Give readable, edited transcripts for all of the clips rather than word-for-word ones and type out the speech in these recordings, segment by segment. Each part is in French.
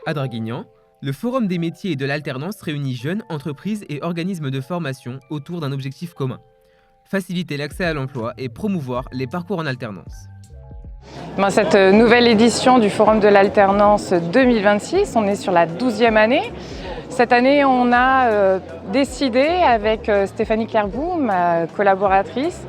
À Draguignan, le Forum des métiers et de l'alternance réunit jeunes, entreprises et organismes de formation autour d'un objectif commun: faciliter l'accès à l'emploi et promouvoir les parcours en alternance. Cette nouvelle édition du Forum de l'alternance 2026, on est sur la 12e année. Cette année, on a décidé avec Stéphanie Clairbout, ma collaboratrice,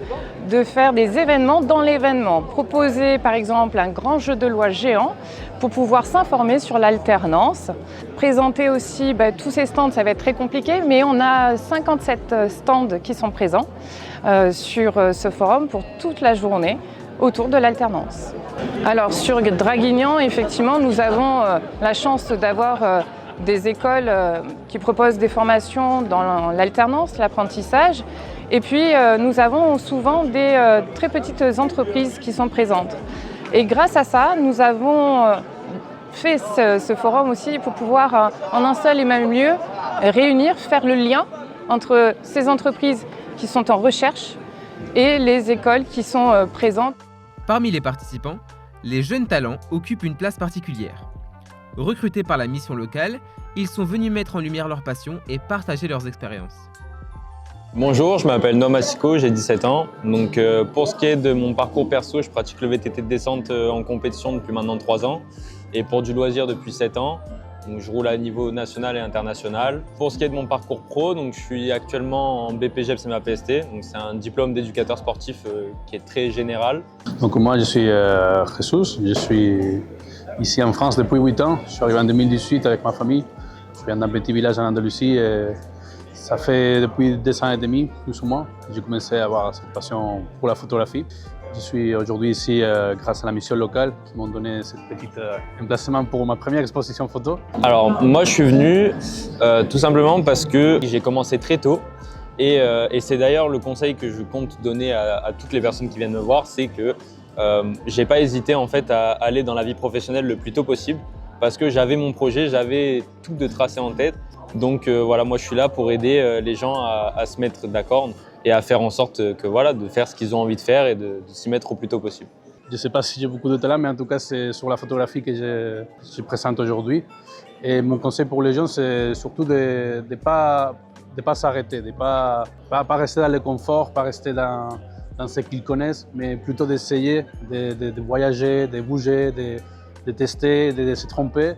de faire des événements dans l'événement. Proposer par exemple un grand jeu de loi géant pour pouvoir s'informer sur l'alternance. Présenter aussi tous ces stands, ça va être très compliqué, mais on a 57 stands qui sont présents sur ce forum pour toute la journée autour de l'alternance. Alors sur Draguignan, effectivement, nous avons la chance d'avoir des écoles qui proposent des formations dans l'alternance, l'apprentissage. Et puis nous avons souvent des très petites entreprises qui sont présentes. Et grâce à ça, nous avons fait ce forum aussi pour pouvoir, en un seul et même lieu, réunir, faire le lien entre ces entreprises qui sont en recherche et les écoles qui sont présentes. Parmi les participants, les jeunes talents occupent une place particulière. Recrutés par la mission locale, ils sont venus mettre en lumière leur passion et partager leurs expériences. Bonjour, je m'appelle Noam Assiko, j'ai 17 ans. Donc, pour ce qui est de mon parcours perso, je pratique le VTT de descente en compétition depuis maintenant 3 ans. Et pour du loisir depuis 7 ans. Donc, je roule à niveau national et international. Pour ce qui est de mon parcours pro, donc, je suis actuellement en BPGEPS et ma PST. Donc, c'est un diplôme d'éducateur sportif qui est très général. Donc, moi, je suis Jesus. Je suis ici en France depuis 8 ans. Je suis arrivé en 2018 avec ma famille. Je viens d'un petit village en Andalousie. Et ça fait depuis 2 ans et demi, plus ou moins, que j'ai commencé à avoir cette passion pour la photographie. Je suis aujourd'hui ici grâce à la mission locale qui m'ont donné ce petit emplacement pour ma première exposition photo. Alors moi je suis venu tout simplement parce que j'ai commencé très tôt et c'est d'ailleurs le conseil que je compte donner à toutes les personnes qui viennent me voir, c'est que j'ai pas hésité en fait à aller dans la vie professionnelle le plus tôt possible parce que j'avais mon projet, j'avais tout de tracé en tête. Donc voilà, moi je suis là pour aider les gens à se mettre d'accord et à faire en sorte que voilà, de faire ce qu'ils ont envie de faire et de s'y mettre au plus tôt possible. Je ne sais pas si j'ai beaucoup de talent, mais en tout cas c'est sur la photographie que je présente aujourd'hui. Et mon conseil pour les gens, c'est surtout de ne pas s'arrêter, de ne pas rester dans le confort, pas rester dans ce qu'ils connaissent, mais plutôt d'essayer de voyager, de bouger, de tester, de se tromper.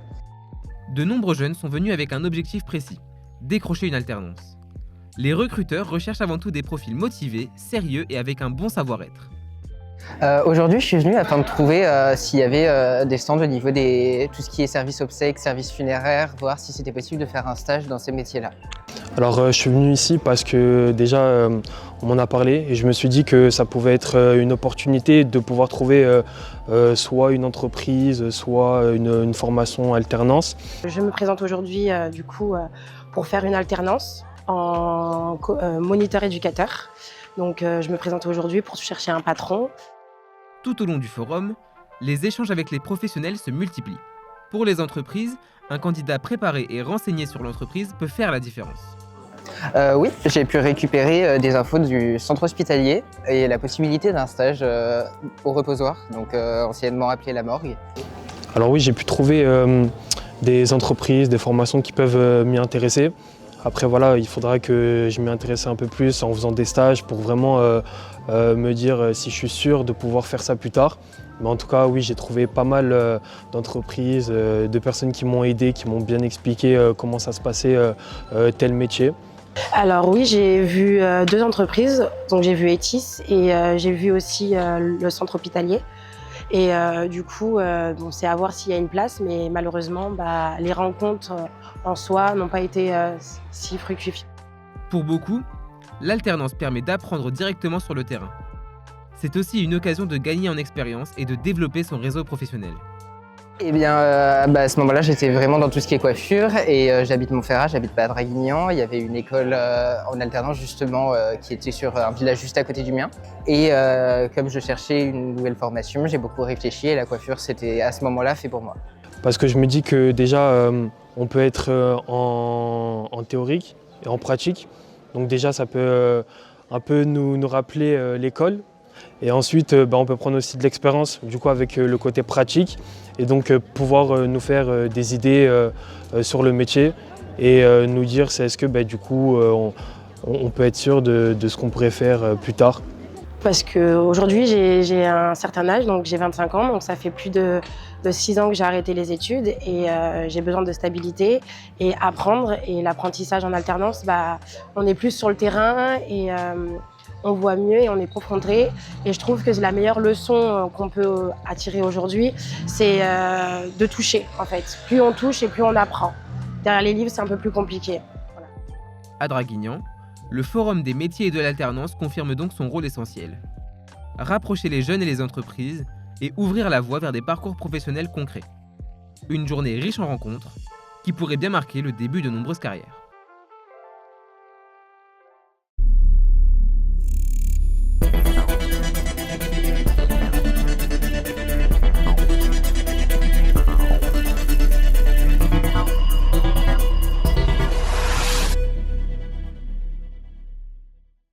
De nombreux jeunes sont venus avec un objectif précis: décrocher une alternance. Les recruteurs recherchent avant tout des profils motivés, sérieux et avec un bon savoir-être. Aujourd'hui, je suis venu afin de trouver s'il y avait des stands au niveau de tout ce qui est service obsèques, service funéraire, voir si c'était possible de faire un stage dans ces métiers-là. Alors je suis venu ici parce que déjà on m'en a parlé et je me suis dit que ça pouvait être une opportunité de pouvoir trouver soit une entreprise, soit une formation alternance. Je me présente aujourd'hui pour faire une alternance en moniteur éducateur. Donc je me présente aujourd'hui pour chercher un patron. Tout au long du forum, les échanges avec les professionnels se multiplient. Pour les entreprises, un candidat préparé et renseigné sur l'entreprise peut faire la différence. Oui, j'ai pu récupérer des infos du centre hospitalier et la possibilité d'un stage au reposoir, donc anciennement appelé la morgue. Alors oui, j'ai pu trouver des entreprises, des formations qui peuvent m'y intéresser. Après voilà, il faudra que je m'y intéresse un peu plus en faisant des stages pour vraiment me dire si je suis sûr de pouvoir faire ça plus tard. Mais en tout cas, oui, j'ai trouvé pas mal d'entreprises, de personnes qui m'ont aidé, qui m'ont bien expliqué comment ça se passait tel métier. Alors oui, j'ai vu 2 entreprises. Donc j'ai vu Etis et j'ai vu aussi le centre hospitalier. Et c'est à voir s'il y a une place, mais malheureusement, les rencontres en soi n'ont pas été si fructifiantes. Pour beaucoup, l'alternance permet d'apprendre directement sur le terrain. C'est aussi une occasion de gagner en expérience et de développer son réseau professionnel. Eh bien, à ce moment-là, j'étais vraiment dans tout ce qui est coiffure et j'habite Montferrat, j'habite pas à Draguignan. Il y avait une école en alternance justement qui était sur un village juste à côté du mien. Et comme je cherchais une nouvelle formation, j'ai beaucoup réfléchi et la coiffure, c'était à ce moment-là fait pour moi. Parce que je me dis que déjà, on peut être en théorique et en pratique. Donc déjà, ça peut un peu nous rappeler l'école. Et ensuite, on peut prendre aussi de l'expérience du coup avec le côté pratique et donc pouvoir nous faire des idées sur le métier et nous dire est-ce que du coup on peut être sûr de ce qu'on pourrait faire plus tard. Parce qu'aujourd'hui, j'ai un certain âge, donc j'ai 25 ans, donc ça fait plus de 6 ans que j'ai arrêté les études et j'ai besoin de stabilité et apprendre. Et l'apprentissage en alternance, on est plus sur le terrain et on voit mieux et on est confronté. Et je trouve que la meilleure leçon qu'on peut attirer aujourd'hui, c'est de toucher en fait. Plus on touche et plus on apprend. Derrière les livres, c'est un peu plus compliqué. Voilà. À Draguignan, le Forum des métiers et de l'alternance confirme donc son rôle essentiel. Rapprocher les jeunes et les entreprises et ouvrir la voie vers des parcours professionnels concrets. Une journée riche en rencontres qui pourrait bien marquer le début de nombreuses carrières.